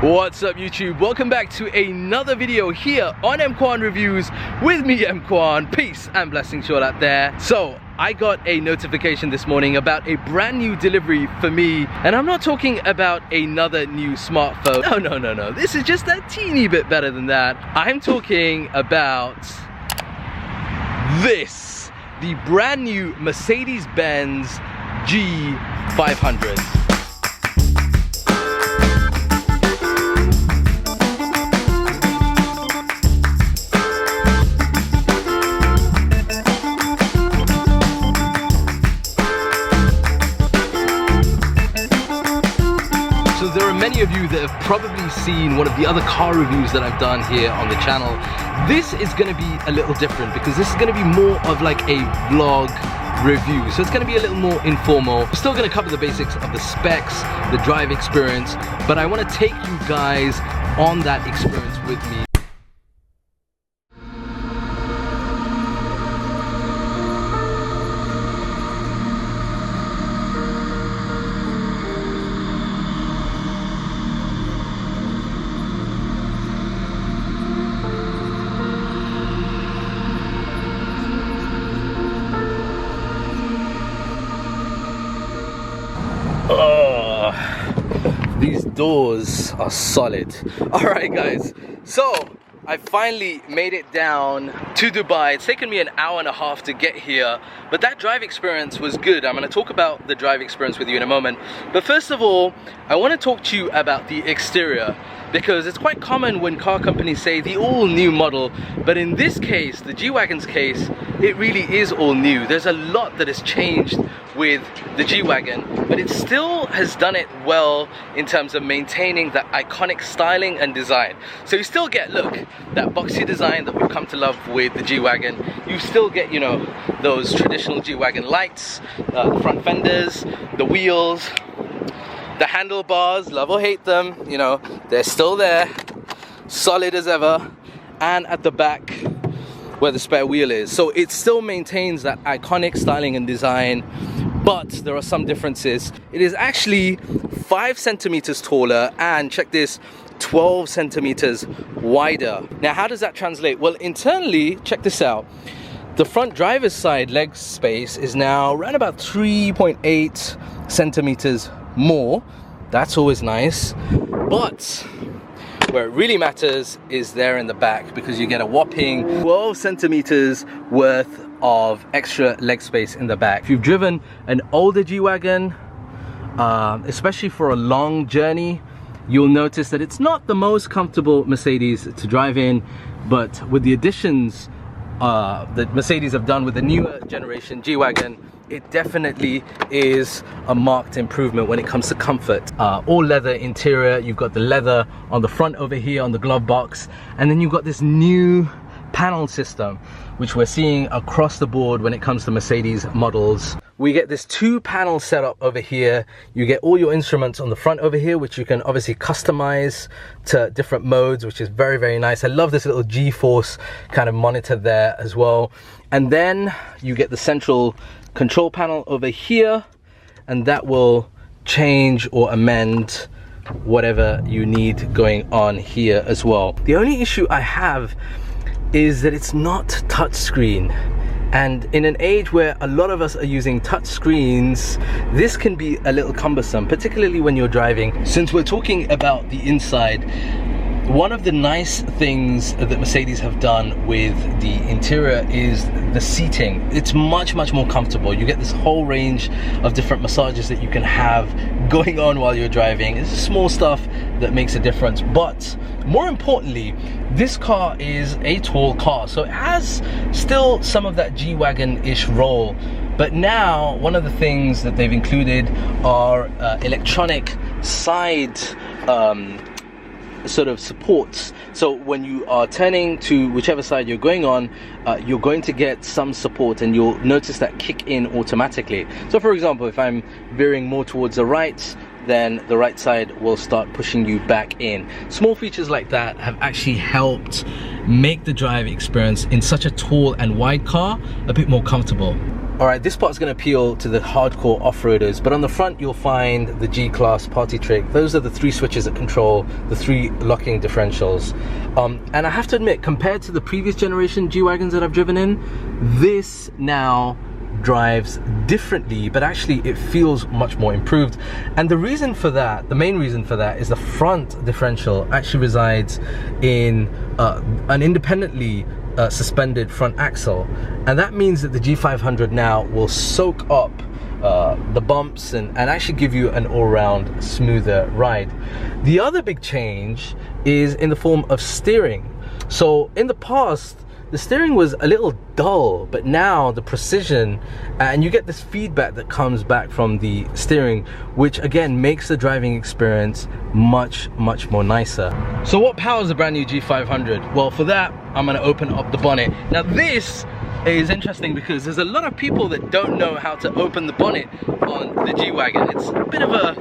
What's up YouTube? Welcome back to another video here on EMKWAN Reviews with me, EMKWAN. Peace and blessings to all out there. So I got a notification this morning about a brand new delivery for me, and I'm not talking about another new smartphone. No. This is just a teeny bit better than that. I'm talking about this, the brand new Mercedes-Benz G500. There are many of you that have probably seen one of the other car reviews that I've done here on the channel. This is going to be a little different because this is going to be more of like a vlog review. So it's going to be a little more informal. I'm still going to cover the basics of the specs, the drive experience, but I want to take you guys on that experience with me. Oh, these doors are solid. Alright guys, so I finally made it down to Dubai. It's taken me an hour and a half to get here, but that drive experience was good. I'm going to talk about the drive experience with you in a moment. But first of all, I want to talk to you about the exterior, because it's quite common when car companies say the all new model, but in this case, the G-Wagon's case, it really is all new. There's a lot that has changed with the G-Wagon, but it still has done it well in terms of maintaining that iconic styling and design. So you still get, look, that boxy design that we've come to love with the G-Wagon. You still get, you know, those traditional G-Wagon lights, the front fenders, the wheels, the handlebars, love or hate them, you know, they're still there, solid as ever. And at the back, where the spare wheel is. So it still maintains that iconic styling and design, but there are some differences. It is actually 5 centimeters taller and, check this, 12 centimeters wider. Now, how does that translate? Well, internally, check this out. The front driver's side leg space is now around about 3.8 centimeters more. That's always nice. But where it really matters is there in the back, because you get a whopping 12 centimeters worth of extra leg space in the back. If you've driven an older G-Wagon, especially for a long journey, you'll notice that it's not the most comfortable Mercedes to drive in, but with the additions that Mercedes have done with the newer generation G-Wagon, it definitely is a marked improvement when it comes to comfort. All leather interior, you've got the leather on the front over here on the glove box, and then you've got this new panel system which we're seeing across the board when it comes to Mercedes models. We get this 2-panel setup over here. You get all your instruments on the front over here, which you can obviously customize to different modes, which is very, very nice. I love this little G-force kind of monitor there as well. And then you get the central control panel over here, and that will change or amend whatever you need going on here as well. The only issue I have is that it's not touchscreen, and in an age where a lot of us are using touch screens, this can be a little cumbersome, particularly when you're driving. Since we're talking about the inside, one of the nice things that Mercedes have done with the interior is the seating. It's much more comfortable. You get this whole range of different massages that you can have going on while you're driving. It's small stuff that makes a difference, but more importantly, this car is a tall car, so it has still some of that G-Wagon-ish roll. But now, one of the things that they've included are electronic side sort of supports. So when you are turning to whichever side you're going on, you're going to get some support, and you'll notice that kick in automatically. So for example, if I'm veering more towards the right, then the right side will start pushing you back in. Small features like that have actually helped make the drive experience in such a tall and wide car a bit more comfortable. Alright, this part's going to appeal to the hardcore off-roaders, but on the front you'll find the G-Class party trick. Those are the 3 switches that control the 3 locking differentials. And I have to admit, compared to the previous generation G-Wagons that I've driven in, this now drives differently, but actually it feels much more improved. And the reason for that, the main reason for that, is the front differential actually resides in an independently suspended front axle, and that means that the G500 now will soak up the bumps and actually give you an all-round smoother ride. The other big change is in the form of steering. So in the past, the steering was a little dull, but now the precision, and you get this feedback that comes back from the steering, which again makes the driving experience much more nicer. So what powers the brand new G500? Well, for that, I'm gonna open up the bonnet. Now this is interesting because there's a lot of people that don't know how to open the bonnet on the G-Wagon. It's a bit of a,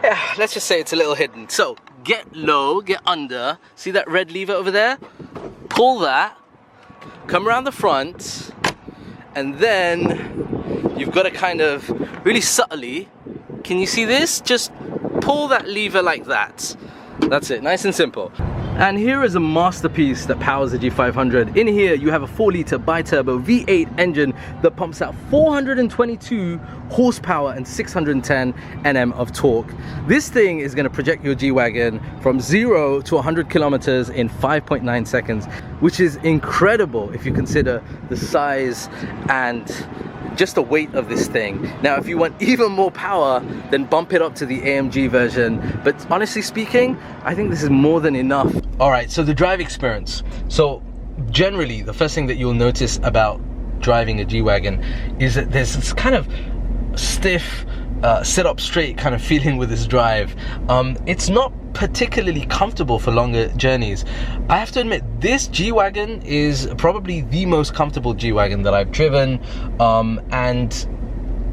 yeah, let's just say it's a little hidden. So get low, get under, see that red lever over there? Pull that, come around the front, and then you've got to kind of really subtly, can you see this? Just pull that lever like that. That's it, nice and simple. And here is a masterpiece that powers the G500. In here you have a 4-litre bi-turbo V8 engine that pumps out 422 horsepower and 610 Nm of torque. This thing is going to project your G-Wagon from 0 to 100 kilometers in 5.9 seconds, which is incredible if you consider the size and just the weight of this thing. Now if you want even more power, then bump it up to the AMG version, but honestly speaking, I think this is more than enough. Alright, so the drive experience. So generally the first thing that you'll notice about driving a G-Wagon is that there's this kind of stiff, sit up straight kind of feeling with this drive. It's not particularly comfortable for longer journeys. I have to admit, this G-Wagon is probably the most comfortable G-Wagon that I've driven, and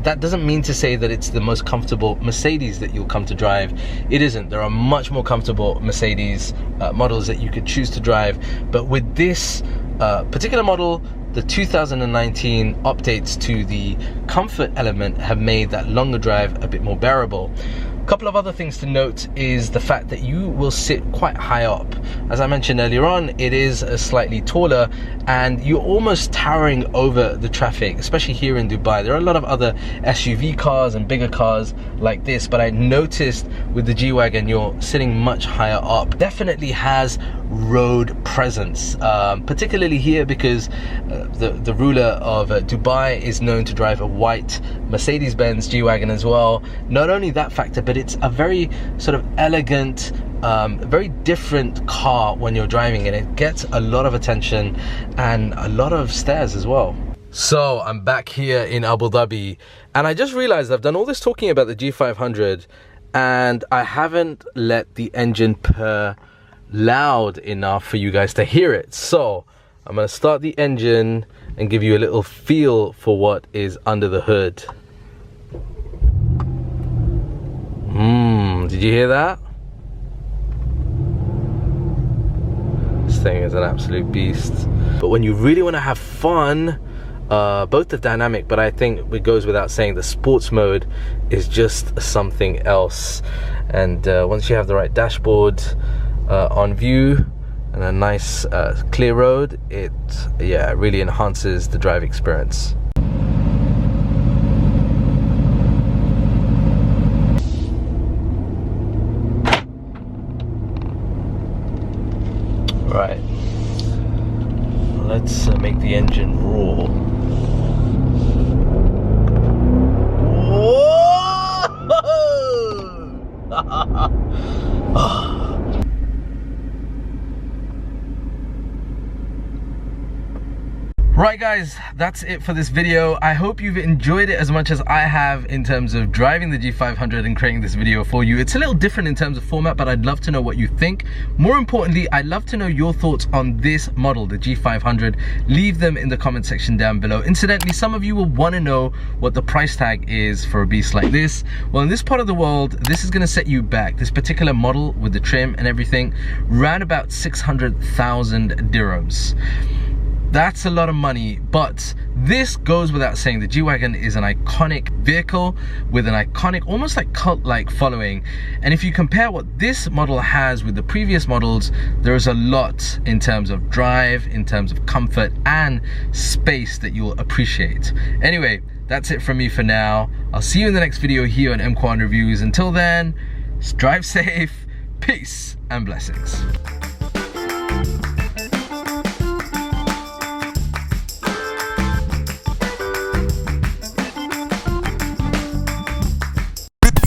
that doesn't mean to say that it's the most comfortable Mercedes that you'll come to drive. It isn't. There are much more comfortable Mercedes models that you could choose to drive, but with this particular model, the 2019 updates to the comfort element have made that longer drive a bit more bearable. A couple of other things to note is the fact that you will sit quite high up. As I mentioned earlier on, it is slightly taller and you're almost towering over the traffic, especially here in Dubai. There are a lot of other SUV cars and bigger cars like this, but I noticed with the G-Wagon you're sitting much higher up. Definitely has road presence, particularly here because the ruler of Dubai is known to drive a white Mercedes-Benz G-Wagon as well. Not only that factor, but it's a very sort of elegant, very different car when you're driving, and it gets a lot of attention and a lot of stares as well. So I'm back here in Abu Dhabi, and I just realized I've done all this talking about the G500 and I haven't let the engine purr loud enough for you guys to hear it. So I'm gonna start the engine and give you a little feel for what is under the hood. Did you hear that? This thing is an absolute beast. But when you really want to have fun, both the dynamic, but I think it goes without saying, the sports mode is just something else. And once you have the right dashboard on view and a nice clear road, it really enhances the drive experience. Right, let's make the engine roar. Whoa! Right guys, that's it for this video. I hope you've enjoyed it as much as I have in terms of driving the G500 and creating this video for you. It's a little different in terms of format, but I'd love to know what you think. More importantly, I'd love to know your thoughts on this model, the G500. Leave them in the comment section down below. Incidentally, some of you will want to know what the price tag is for a beast like this. Well, in this part of the world, this is going to set you back, this particular model with the trim and everything, round about 600,000 dirhams. That's a lot of money, but this goes without saying. The G-Wagon is an iconic vehicle with an iconic, almost like cult-like following. And if you compare what this model has with the previous models, there is a lot in terms of drive, in terms of comfort and space that you'll appreciate. Anyway, that's it from me for now. I'll see you in the next video here on EMKWAN Reviews. Until then, drive safe, peace and blessings.